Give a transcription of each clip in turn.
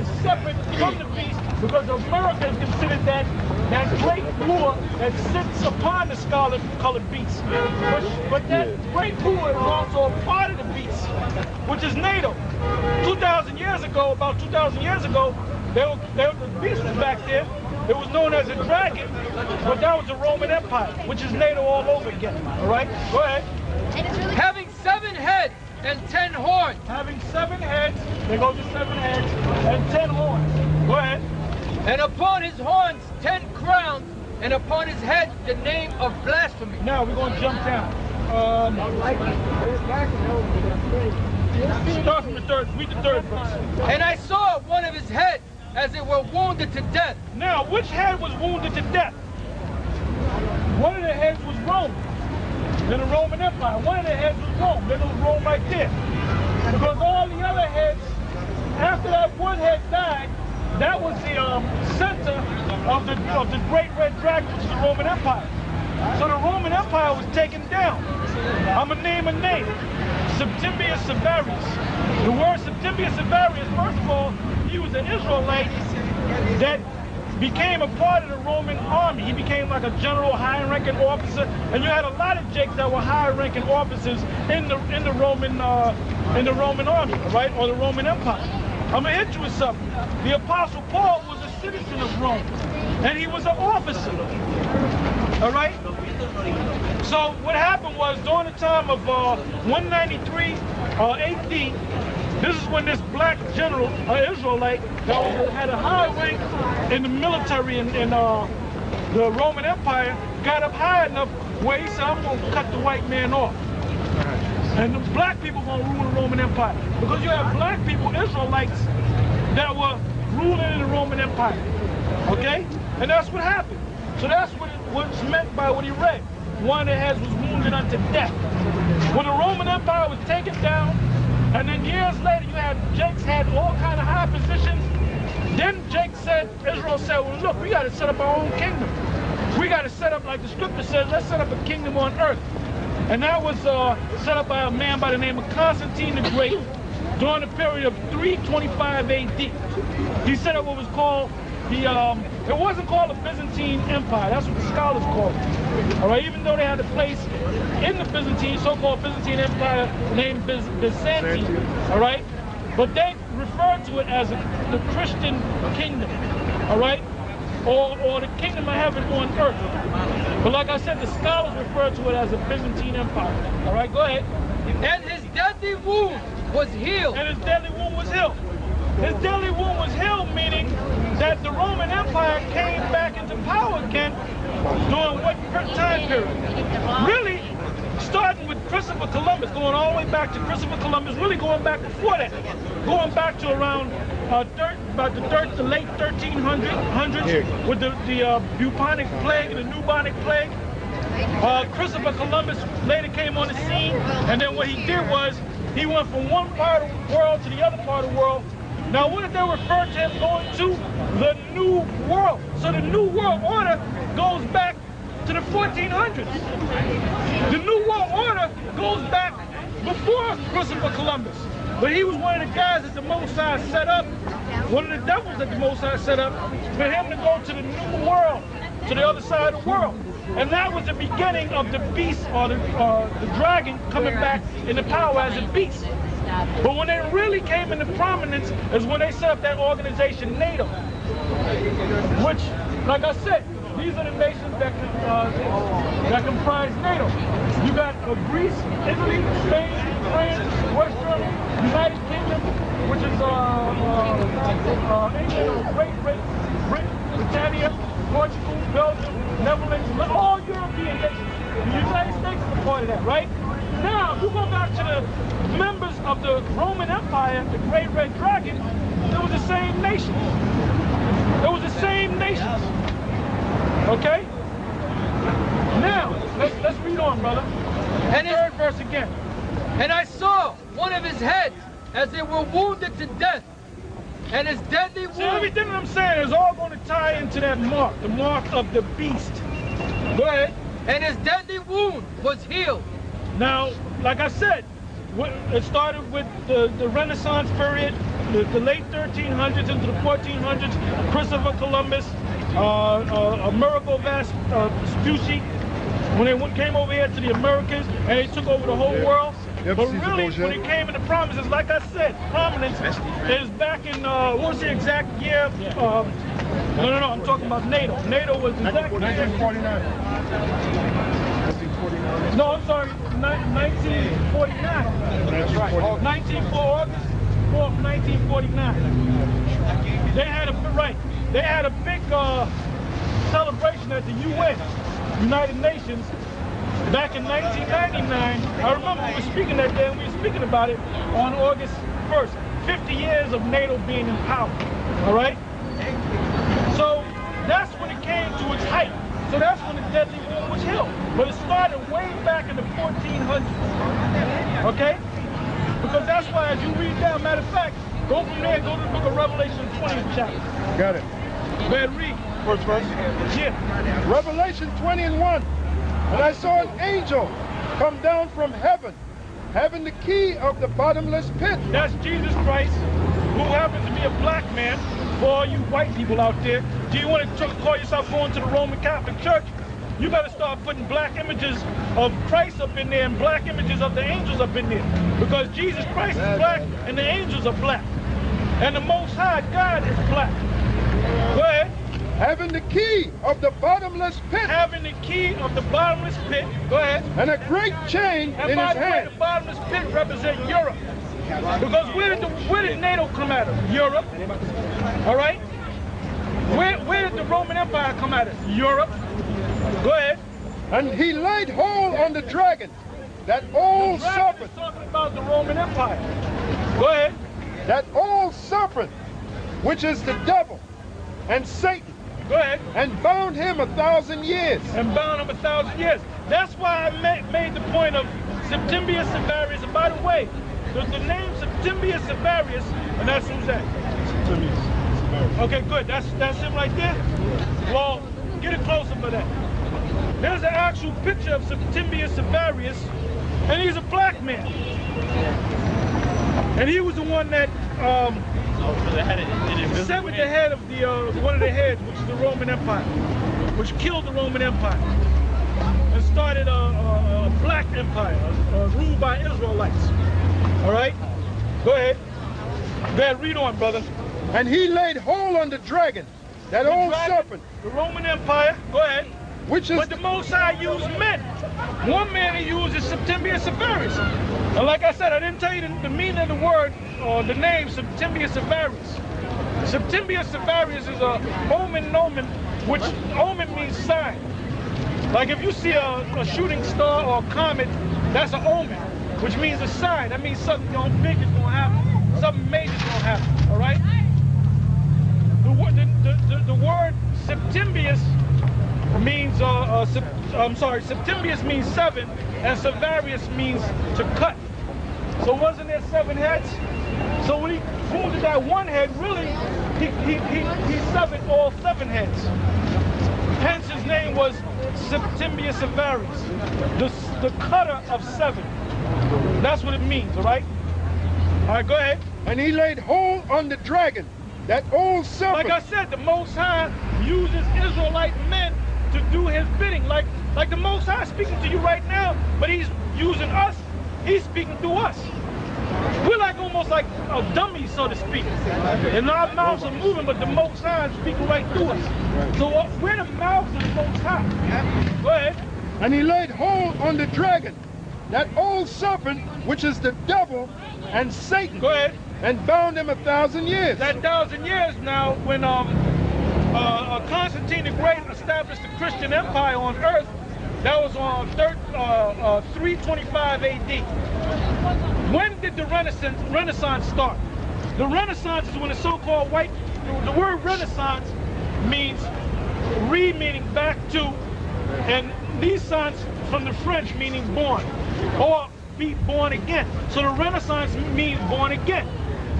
is separate from the beast because America is considered that great ruler that sits upon the scarlet-colored beast. But that great ruler is also a part of the beast, which is Nato. 2,000 years ago, about 2,000 years ago, the beast was back there. It was known as a dragon, but that was the Roman Empire, which is Nato all over again. All right, go ahead. Having 7 heads and 10 horns. Having 7 heads, they go to 7 heads and 10 horns. Go ahead. And upon his horns 10 crowns, and upon his head the name of blasphemy. Now we're going to jump down. Start from the third, read the third verse. And I saw one of his heads as it were wounded to death. Now, which head was wounded to death? One of the heads was Rome, then the Roman Empire. One of the heads was Rome, then it was Rome right there. Because all the other heads, after that one head died, that was the center of the Great Red Dragon, which is the Roman Empire. So the Roman Empire was taken down. I'm going to name a name. Septimius Severus. The word Septimius Severus, first of all, he was an Israelite that became a part of the Roman army. He became like a general, high-ranking officer, and you had a lot of Jakes that were high-ranking officers in the Roman army, right, or the Roman Empire. I'm gonna hit you with something. The Apostle Paul was a citizen of Rome, and he was an officer. All right. So what happened was during the time of 193 AD. This is when this black general, Israelite, that had a high rank in the military in the Roman Empire, got up high enough where he said, I'm going to cut the white man off. And the black people going to rule the Roman Empire. Because you have black people, Israelites, that were ruling in the Roman Empire. Okay? And that's what happened. So that's what's meant by what he read. One of the heads was wounded unto death. When the Roman Empire was taken down, and then years later, you had Jakes had all kind of high positions. Then Israel said, well, look, we got to set up our own kingdom. We got to set up, like the scripture says, let's set up a kingdom on earth. And that was set up by a man by the name of Constantine the Great during the period of 325 AD. He set up what was called it wasn't called the Byzantine Empire. That's what the scholars call it. All right, even though they had a place in the Byzantine, so-called Byzantine Empire named Byzantium. All right, but they referred to it as the Christian kingdom. All right, or the kingdom of heaven on earth. But like I said, the scholars refer to it as a Byzantine Empire. All right, go ahead. And his deadly wound was healed. And his deadly wound was healed. His deadly wound was healed, meaning that the Roman Empire came back into power again during what time period? Really, starting with Christopher Columbus, going all the way back to Christopher Columbus, really going back before that, going back to around the late 1300s with the bubonic plague and the bubonic plague. Christopher Columbus later came on the scene, and then what he did was he went from one part of the world to the other part of the world. Now, what did they refer to him going to? The New World. So the New World Order goes back to the 1400s. The New World Order goes back before Christopher Columbus. But he was one of the guys that the Most High set up, one of the devils that the Most High set up, for him to go to the New World, to the other side of the world. And that was the beginning of the beast, or the dragon, coming back into power as a beast. But when they really came into prominence is when they set up that organization, Nato. Which, like I said, these are the nations that comprise Nato. You got Greece, Italy, Spain, France, West Germany, United Kingdom, which is England, Great Britain, Britannia, Portugal, Belgium, Netherlands, all European nations. The United States is a part of that, right? Now, if you go back to the members of the Roman Empire, the Great Red Dragon, it was the same nations. It was the same nations. Okay? Now, let's read on, brother. And third verse again. And I saw one of his heads as they were wounded to death, and his deadly wound. See, everything that I'm saying is all going to tie into that mark, the mark of the beast. Go ahead. And his deadly wound was healed. Now, like I said, it started with the Renaissance period, the late 1300s into the 1400s, Christopher Columbus, Amerigo Vespucci, when they came over here to the Americas and they took over the whole world. But really, when it came into prominence, like I said, prominence is back in, what's the exact year? No, I'm talking about Nato. Nato was the exact 1949. No, I'm sorry, 1949. That's right. August 4th, 1949. They had a big celebration at the UN, United Nations, back in 1999. I remember we were speaking that day, and we were speaking about it on August 1st. 50 years of NATO being in power, all right? So that's when it came to its height. So that's when the deadly wound was healed. But it started way back in the 1400s, okay? Because that's why as you read down, matter of fact, go from there, go to the book of Revelation 20th chapter. Got it. Go ahead, read. First verse? Yeah. Revelation 20:1. And I saw an angel come down from heaven, having the key of the bottomless pit. That's Jesus Christ, who happens to be a black man. For all you white people out there, do you want to call yourself going to the Roman Catholic Church? You better start putting black images of Christ up in there and black images of the angels up in there. Because Jesus Christ is black and the angels are black. And the Most High God is black. Go ahead. Having the key of the bottomless pit. Having the key of the bottomless pit. Go ahead. And a great chain and in his hand. The bottomless pit represents Europe. Because where did NATO come out of? Europe. All right? Where did the Roman Empire come out of? Europe. Go ahead. And he laid hold on the dragon, that old serpent. Is talking about the Roman Empire. Go ahead. That old serpent, which is the devil and Satan. Go ahead. And bound him 1,000 years. And bound him 1,000 years. That's why I made the point of Septimius Severus. And by the way, there's the name Septimius Severus, and that's who's that? Septimius Severus. Okay, good. That's him right there? Well, get it closer for that. There's an actual picture of Septimius Severus, and he's a black man. And he was the one that severed the head of the one of the heads, which is the Roman Empire, which killed the Roman Empire and started a black empire ruled by Israelites. All right, go ahead. Go ahead, read on, brother. And he laid hold on the dragon, that old serpent. The Roman Empire. Go ahead. Which is. But the Most High used men. One man he used is Septimius Severus. And like I said, I didn't tell you the meaning of the word or the name Septimius Severus. Septimius Severus is a omen, which omen means sign. Like if you see a shooting star or a comet, that's an omen, which means a sign. That means something big is going to happen. Something major is going to happen. All right? The word Septimius means, Septimius means 7, and Severus means to cut. So wasn't there 7 heads? So when he wounded that one head, really, he severed all 7 heads. Hence his name was Septimius Severus, the cutter of 7. That's what it means, all right? All right, go ahead. And he laid hold on the dragon, that old serpent. Like I said, the Most High uses Israelite men to do his bidding. Like the Most High is speaking to you right now, but he's using us. He's speaking through us. We're like almost like a dummy, so to speak. And our mouths are moving, but the Most High is speaking right through us. So we're the mouths of the Most High. Go ahead. And he laid hold on the dragon, that old serpent, which is the devil and Satan. Go ahead. And bound him 1,000 years. That 1,000 years now, when Constantine the Great established the Christian Empire on earth, that was on 325 AD. When did the Renaissance start? The Renaissance is when the so-called white, the word Renaissance means meaning back to, and Naissance from the French meaning born, or be born again. So the Renaissance means born again.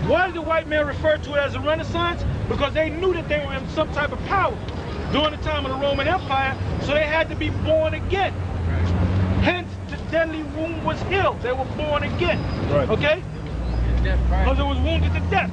Why did the white man refer to it as a Renaissance? Because they knew that they were in some type of power during the time of the Roman Empire, so they had to be born again. Hence, the deadly wound was healed. They were born again. Right. Okay? Because it was wounded to death.